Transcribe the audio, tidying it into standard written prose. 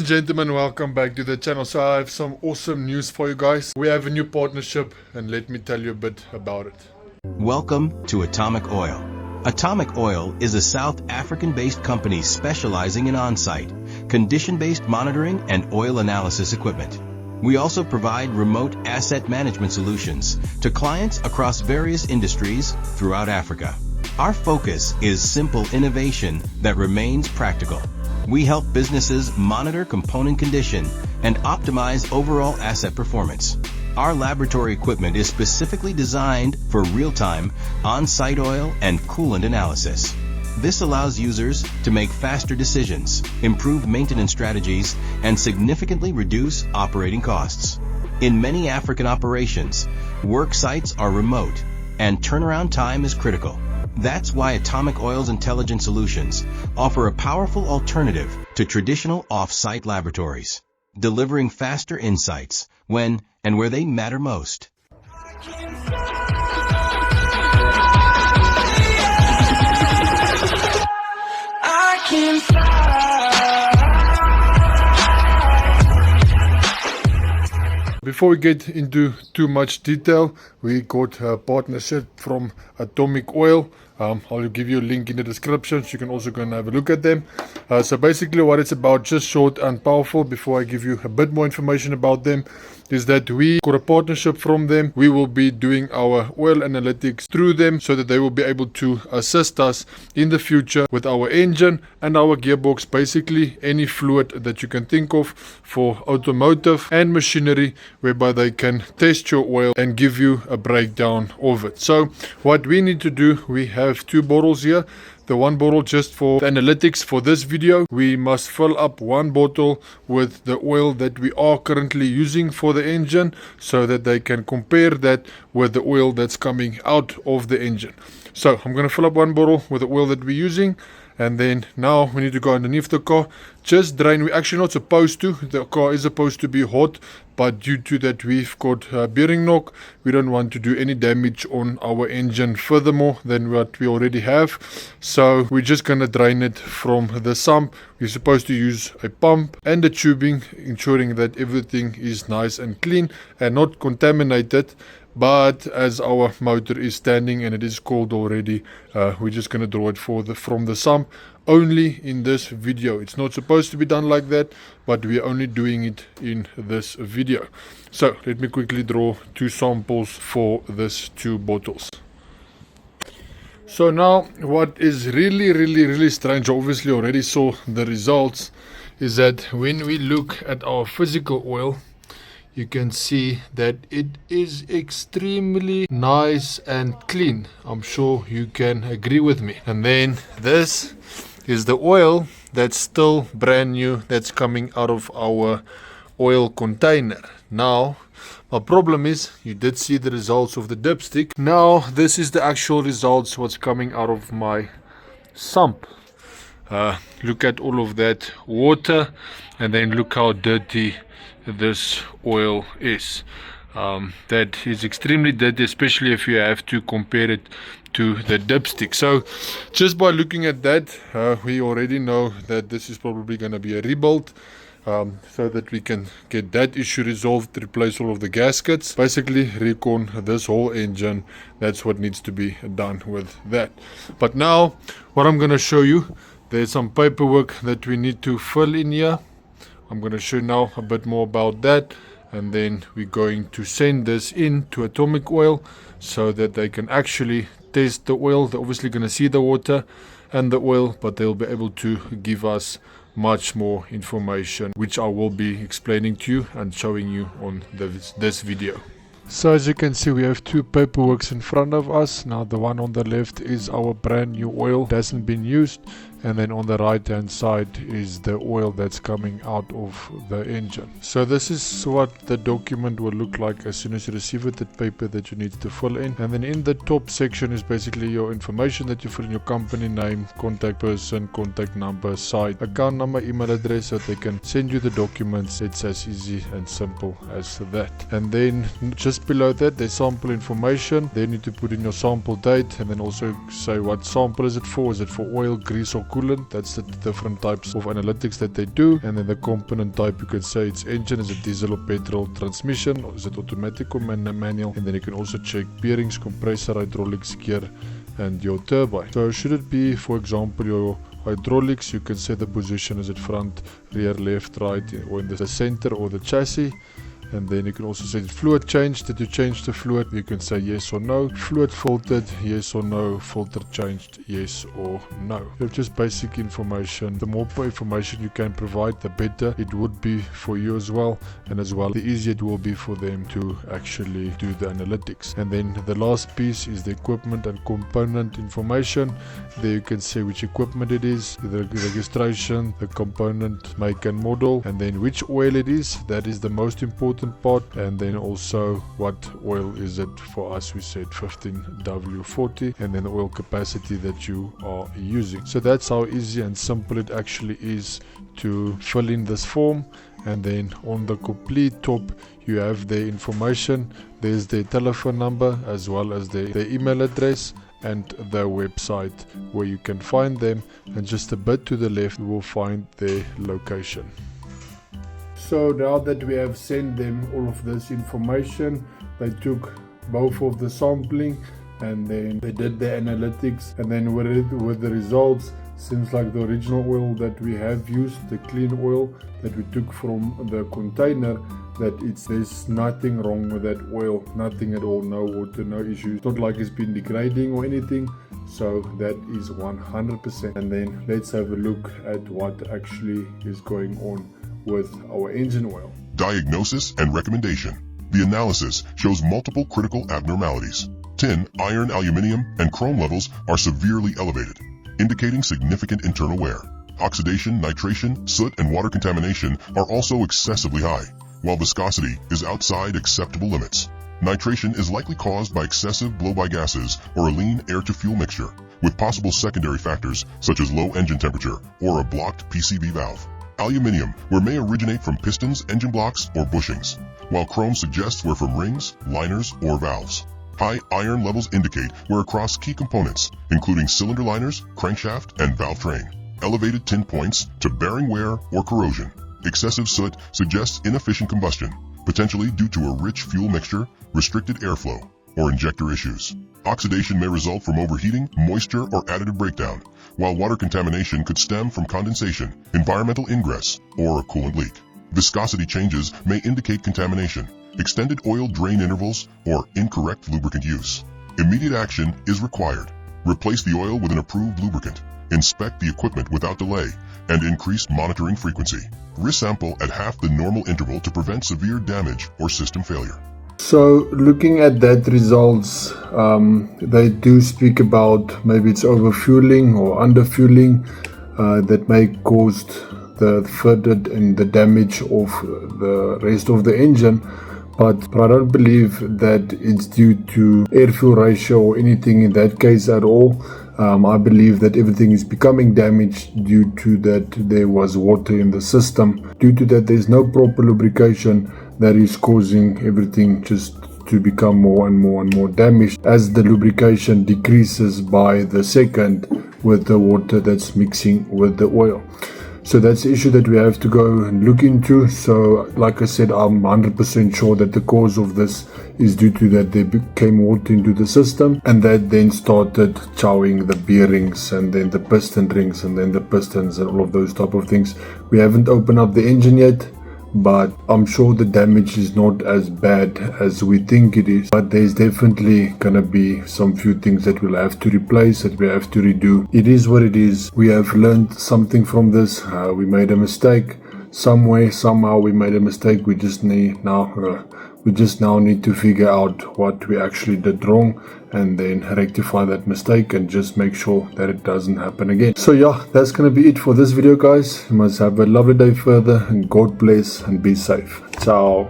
Gentlemen, welcome back to the channel. So I have some awesome news for you guys. We have a new partnership and let me tell you a bit about it. Welcome to Atomic Oil. Atomic Oil is a South African-based company specializing in on-site, condition-based monitoring and oil analysis equipment. We also provide remote asset management solutions to clients across various industries throughout Africa. Our focus is simple innovation that remains practical. We help businesses monitor component condition and optimize overall asset performance. Our laboratory equipment is specifically designed for real-time, on-site oil and coolant analysis. This allows users to make faster decisions, improve maintenance strategies, and significantly reduce operating costs. In many African operations, work sites are remote, and turnaround time is critical. That's why Atomic Oil's intelligent solutions offer a powerful alternative to traditional off-site laboratories, delivering faster insights when and where they matter most. Before we get into too much detail, we got a partnership from Atomic Oil. I'll give you a link in the description so you can also go and have a look at them. So basically what it's about, just short and powerful, before I give you a bit more information about them, is that we got a partnership from them. We will be doing our oil analytics through them so that they will be able to assist us in the future with our engine and our gearbox, basically any fluid that you can think of for automotive and machinery, whereby they can test your oil and give you a breakdown of it. So what we need to do, we have two bottles here. The one bottle just for the analytics for this video. We must fill up one bottle with the oil that we are currently using for the engine so that they can compare that with the oil that's coming out of the engine. So I'm going to fill up one bottle with the oil that we're using, and then now we need to go underneath the car, just drain. We're actually not supposed to. The car is supposed to be hot, but due to that we've got a bearing knock, we don't want to do any damage on our engine furthermore than what we already have. So we're just going to drain it from the sump. We're supposed to use a pump and a tubing, ensuring that everything is nice and clean and not contaminated. But as our motor is standing and it is cold already, we're just going to draw it from the sump only in this video. It's not supposed to be done like that, but we're only doing it in this video. So let me quickly draw two samples for these two bottles. So now what is really strange, obviously already saw the results, is that when we look at our physical oil, you can see that it is extremely nice and clean. I'm sure you can agree with me. And then this is the oil that's still brand new, that's coming out of our oil container. Now, my problem is, you did see the results of the dipstick. Now, this is the actual results, what's coming out of my sump. Look at all of that water, and then look how dirty this oil is. That is extremely dirty, especially if you have to compare it to the dipstick. So just by looking at that, we already know that this is probably going to be a rebuild, so that we can get that issue resolved, replace all of the gaskets, basically recon this whole engine. That's what needs to be done with that. But now what I'm going to show you, there's some paperwork that we need to fill in here. I'm going to show you now a bit more about that, and then we're going to send this in to Atomic Oil so that they can actually test the oil. They're obviously going to see the water and the oil, but they'll be able to give us much more information, which I will be explaining to you and showing you on this video. So as you can see, we have two paperworks in front of us. Now the one on the left is our brand new oil, it hasn't been used, and then on the right hand side is the oil that's coming out of the engine. So this is what the document will look like as soon as you receive it, the paper that you need to fill in. And then in the top section is basically your information that you fill in, your company name, contact person, contact number, site, account number, email address, so they can send you the documents. It's as easy and simple as that. And then just below that there's sample information. Then you need to put in your sample date, and then also say what sample is it for. Is it for oil, grease or coolant. That's the different types of analytics that they do. And then the component type, you can say it's engine, is it diesel or petrol, transmission, or is it automatic or manual. And then you can also check bearings, compressor, hydraulics, gear, and your turbine. So should it be, for example, your hydraulics, you can set the position, is it front, rear, left, right, or in the center or the chassis. And then you can also say fluid change. Did you change the fluid? You can say yes or no. Fluid filtered, yes or no. Filter changed, yes or no. So just basic information. The more information you can provide, the better it would be for you as well. And as well, the easier it will be for them to actually do the analytics. And then the last piece is the equipment and component information. There you can say which equipment it is, the registration, the component make and model, and then which oil it is. That is the most important part. And then also what oil is it for us. We said 15W40, and then the oil capacity that you are using. So that's how easy and simple it actually is to fill in this form. And then on the complete top you have their information. There's their telephone number as well as their email address and their website where you can find them, and just a bit to the left you will find their location. So now that we have sent them all of this information, they took both of the sampling and then they did the analytics, and then with the results, seems like the original oil that we have used, the clean oil that we took from the container, that there's nothing wrong with that oil, nothing at all, no water, no issues. It's not like it's been degrading or anything. So that is 100%. And then let's have a look at what actually is going on with our engine oil. Diagnosis and recommendation. The analysis shows multiple critical abnormalities. Tin, iron, aluminum, and chrome levels are severely elevated, indicating significant internal wear. Oxidation, nitration, soot, and water contamination are also excessively high, while viscosity is outside acceptable limits. Nitration is likely caused by excessive blow-by gases or a lean air-to-fuel mixture, with possible secondary factors such as low engine temperature or a blocked PCV valve. Aluminium may originate from pistons, engine blocks, or bushings, while chrome suggests wear from rings, liners, or valves. High iron levels indicate wear across key components, including cylinder liners, crankshaft, and valve train. Elevated tin points to bearing wear or corrosion. Excessive soot suggests inefficient combustion, potentially due to a rich fuel mixture, restricted airflow, or injector issues. Oxidation may result from overheating, moisture, or additive breakdown, while water contamination could stem from condensation, environmental ingress, or a coolant leak. Viscosity changes may indicate contamination, extended oil drain intervals, or incorrect lubricant use. Immediate action is required. Replace the oil with an approved lubricant. Inspect the equipment without delay, and increase monitoring frequency. Resample at half the normal interval to prevent severe damage or system failure. So looking at that results, they do speak about maybe it's overfueling or underfueling that may cause the fitted and the damage of the rest of the engine. But I don't believe that it's due to air-fuel ratio or anything in that case at all. I believe that everything is becoming damaged due to that there was water in the system. Due to that there's no proper lubrication, that is causing everything just to become more and more damaged as the lubrication decreases by the second with the water that's mixing with the oil. So that's the issue that we have to go and look into. So like I said, I'm 100% sure that the cause of this is due to that there came water into the system, and that then started chowing the bearings and then the piston rings and then the pistons and all of those type of things. We haven't opened up the engine yet, but I'm sure the damage is not as bad as we think it is. But there's definitely gonna be some few things that we'll have to replace, that we have to redo. It is what it is. We have learned something from this. We made a mistake somewhere, somehow we made a mistake. We just now need to figure out what we actually did wrong and then rectify that mistake and just make sure that it doesn't happen again. So yeah, that's gonna be it for this video, guys. You must have a lovely day further, and God bless and be safe. Ciao.